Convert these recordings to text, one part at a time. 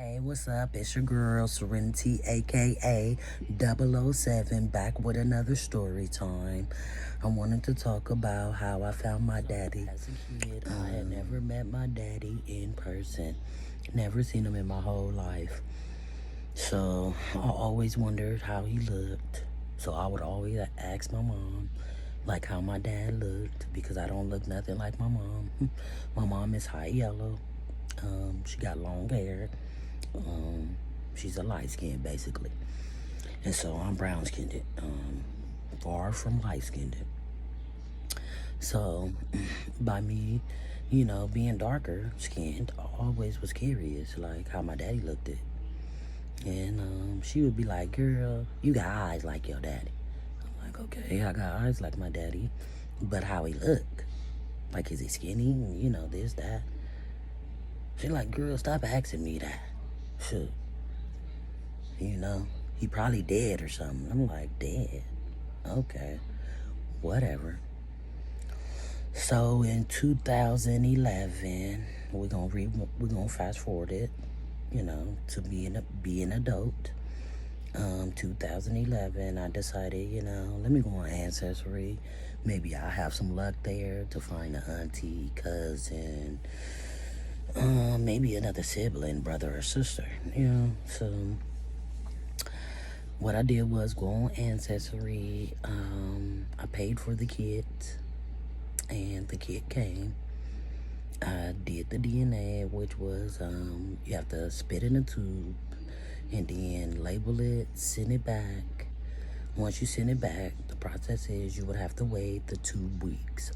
Hey, what's up? It's your girl, Serenity, aka 007, back with another story time. I wanted to talk about how I found my daddy. As a kid, I had never met my daddy in person, never seen him in my whole life. So I always wondered how he looked. So I would always ask my mom, like how my dad looked, because I don't look nothing like my mom. My mom is high yellow. She got long hair. Um, she's a light skin basically, and so I'm brown skinned. Far from light skinned. So, by me, being darker skinned, I always was curious, like how my daddy looked it. And she would be like, "Girl, you got eyes like your daddy." I'm like, "Okay, I got eyes like my daddy, but how he look? Like, is he skinny? This, that." She like, "Girl, stop asking me that. Shoot, he probably dead or something." I'm like, "Dead? Okay, whatever." So in 2011, we're gonna fast forward it, to be an adult. 2011, I decided, let me go on Ancestry. Maybe I'll have some luck there to find an auntie, cousin, maybe another sibling, brother or sister. So what I did was go on Ancestry. I paid for the kit, and the kit came. I did the DNA, which was you have to spit in a tube and then label it, send it back. Once you send it back, the process is you would have to wait the 2 weeks.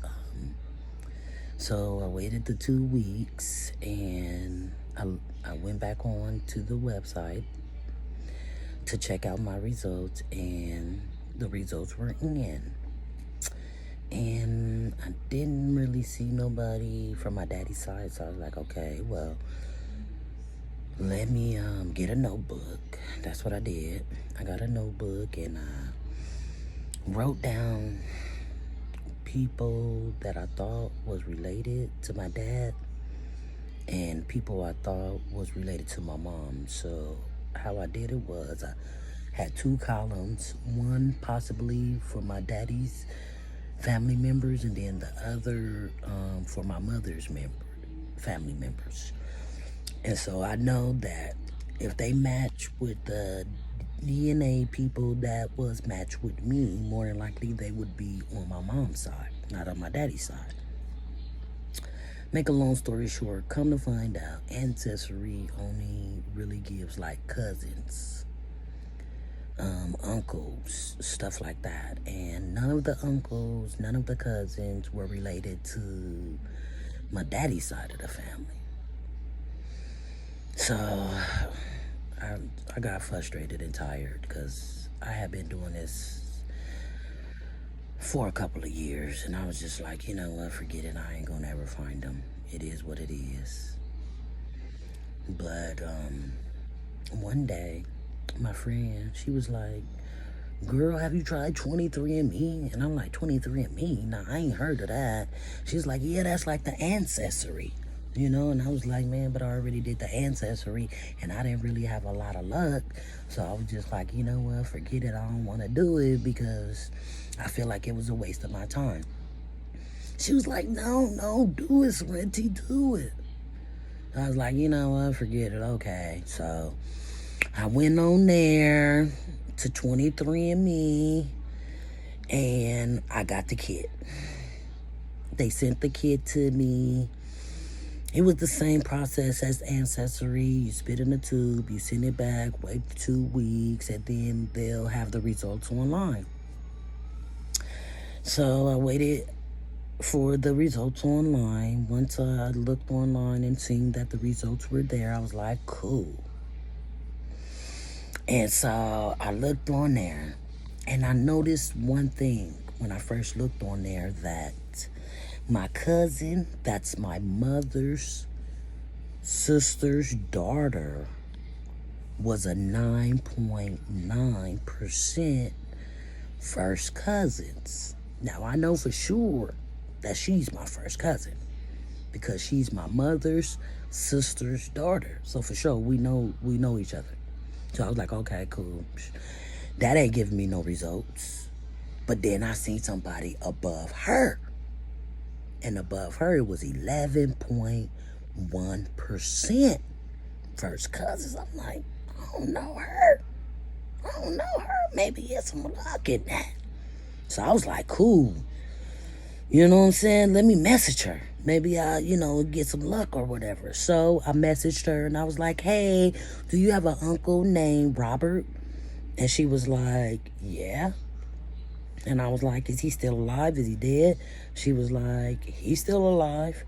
So I waited the 2 weeks, and I went back on to the website to check out my results, and the results were in. And I didn't really see nobody from my daddy's side, so I was like, okay, well, let me get a notebook. That's what I did. I got a notebook, and I wrote down people that I thought was related to my dad and people I thought was related to my mom. So how I did it was I had 2 columns, one possibly for my daddy's family members, and then the other for my mother's family members. And so I know that if they match with the DNA people that was matched with me, more than likely they would be on my mom's side, not on my daddy's side. Make a long story short, come to find out, Ancestry only really gives like cousins, uncles, stuff like that. And none of the uncles, none of the cousins were related to my daddy's side of the family. So I got frustrated and tired because I had been doing this for a couple of years, and I was just like, you know what, forget it. I ain't gonna ever find them. It is what it is. But one day, my friend, she was like, "Girl, have you tried 23andMe?" And I'm like, 23andMe? Nah, I ain't heard of that. She's like, "Yeah, that's like the Ancestry." And I was like, "Man, but I already did the Ancestry, and I didn't really have a lot of luck." So I was just like, you know what, forget it. I don't want to do it because I feel like it was a waste of my time. She was like, no, do it, Serenity, do it. I was like, you know what, forget it, okay. So I went on there to 23andMe, and I got the kit. They sent the kit to me. It was the same process as Ancestry. You spit in a tube, you send it back, wait 2 weeks, and then they'll have the results online. So I waited for the results online. Once I looked online and seen that the results were there, I was like, cool. And so I looked on there, and I noticed one thing when I first looked on there, that my cousin, that's my mother's sister's daughter, was a 9.9% first cousins. Now, I know for sure that she's my first cousin because she's my mother's sister's daughter. So for sure, we know each other. So I was like, okay, cool. That ain't giving me no results. But then I seen somebody above her. And above her, it was 11.1% first cousins. I'm like, I don't know her. I don't know her. Maybe there's some luck in that. So I was like, cool. You know what I'm saying? Let me message her. Maybe I'll, get some luck or whatever. So I messaged her and I was like, hey, do you have an uncle named Robert? And she was like, yeah. And I was like, is he still alive? Is he dead? She was like, he's still alive.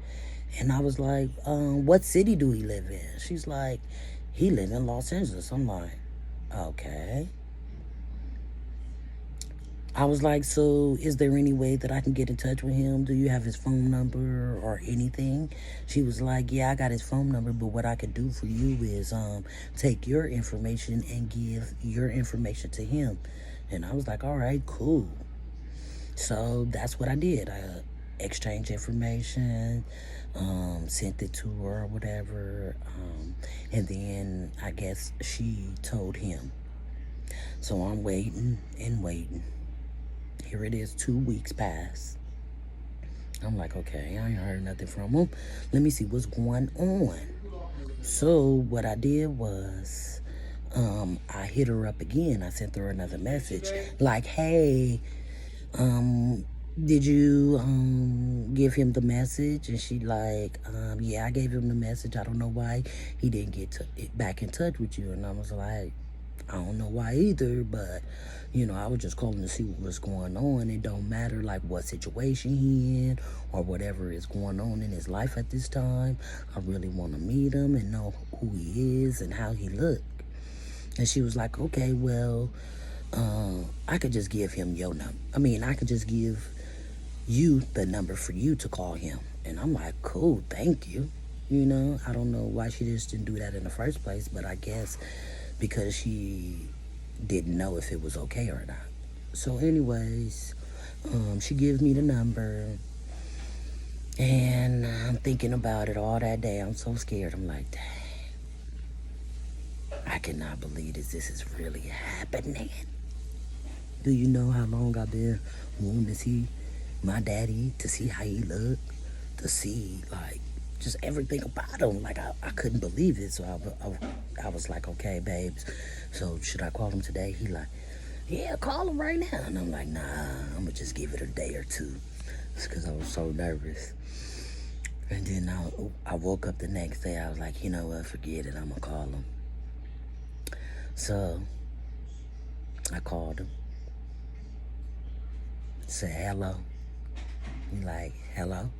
And I was like, what city do he live in? She's like, he live in Los Angeles. I'm like, okay. I was like, so is there any way that I can get in touch with him? Do you have his phone number or anything? She was like, yeah, I got his phone number, but what I could do for you is take your information and give your information to him. And I was like, all right, cool. So that's what I did. I exchanged information, sent it to her or whatever, and then I guess she told him. So I'm waiting and waiting. Here it is, 2 weeks past. I'm like, okay, I ain't heard nothing from him. Let me see what's going on. So what I did was, I hit her up again. I sent her another message like, hey, did you give him the message? And she like, yeah, I gave him the message. I don't know why he didn't get back in touch with you. And I was like, I don't know why either, but I was just calling to see what was going on. It don't matter like what situation he in or whatever is going on in his life at this time. I really want to meet him and know who he is and how he look. And she was like, okay, well, I could just give him your number. I could just give you the number for you to call him. And I'm like, cool, thank you. I don't know why she just didn't do that in the first place, but I guess because she didn't know if it was okay or not. So anyways, she gives me the number, and I'm thinking about it all that day. I'm so scared. I'm like, dang, I cannot believe this. This is really happening. Do you know how long I've been wanting to see my daddy, to see how he looked, to see, like, just everything about him? Like, I couldn't believe it. So I was like, okay, babes, so should I call him today? He like, yeah, call him right now. And I'm like, nah, I'm going to just give it a day or two. It's because I was so nervous. And then I woke up the next day. I was like, you know what, forget it. I'm going to call him. So I called him. Said hello. He like, hello.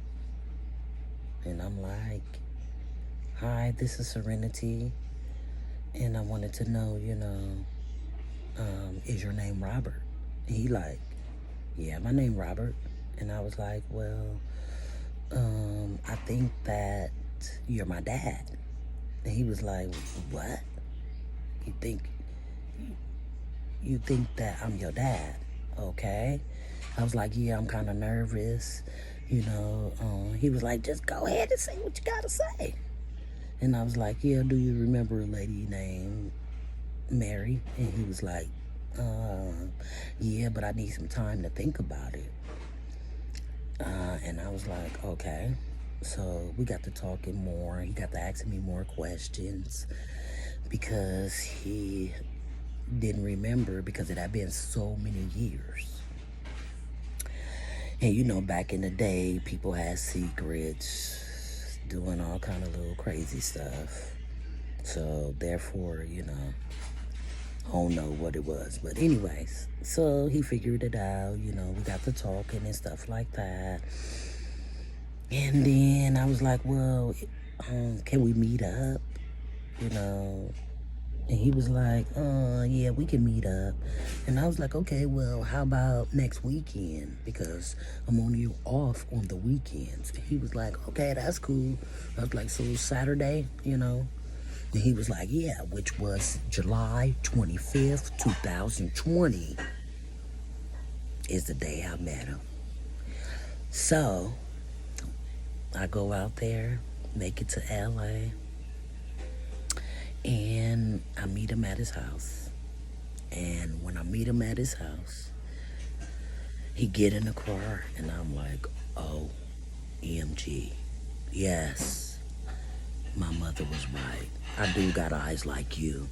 And I'm like, hi, this is Serenity. And I wanted to know, is your name Robert? And he like, yeah, my name Robert. And I was like, well, I think that you're my dad. And he was like, what? You think that I'm your dad? Okay. I was like, yeah, I'm kind of nervous. He was like, just go ahead and say what you gotta say. And I was like, yeah, do you remember a lady named Mary? And he was like, yeah, but I need some time to think about it. And I was like, okay. So we got to talking more. He got to asking me more questions because he didn't remember, because it had been so many years. And back in the day, people had secrets, doing all kind of little crazy stuff. So therefore, I don't know what it was. But anyways, so he figured it out. We got to talking and stuff like that. And then I was like, well, can we meet up? And he was like, yeah, we can meet up. And I was like, okay, well, how about next weekend? Because I'm only off on the weekends. And he was like, okay, that's cool. I was like, so Saturday, And he was like, yeah, which was July 25th, 2020 is the day I met him. So I go out there make it to LA, and I meet him at his house. And when I meet him at his house, he get in the car, and I'm like, oh, EMG. Yes, my mother was right. I do got eyes like you.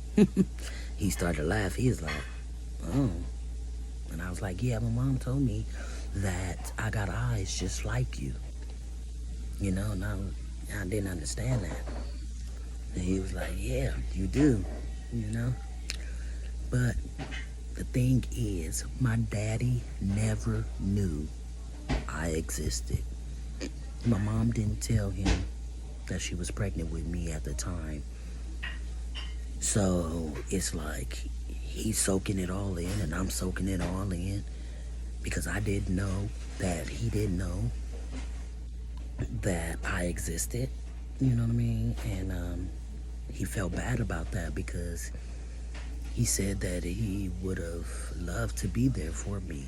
He started to laugh. He was like, oh. And I was like, yeah, my mom told me that I got eyes just like you. You know, and I didn't understand that. And he was like, yeah, you do, you know. But the thing is, my daddy never knew I existed. My mom didn't tell him that she was pregnant with me at the time. So it's like he's soaking it all in and I'm soaking it all in because I didn't know that he didn't know that I existed. You know what I mean? And he felt bad about that because he said that he would have loved to be there for me.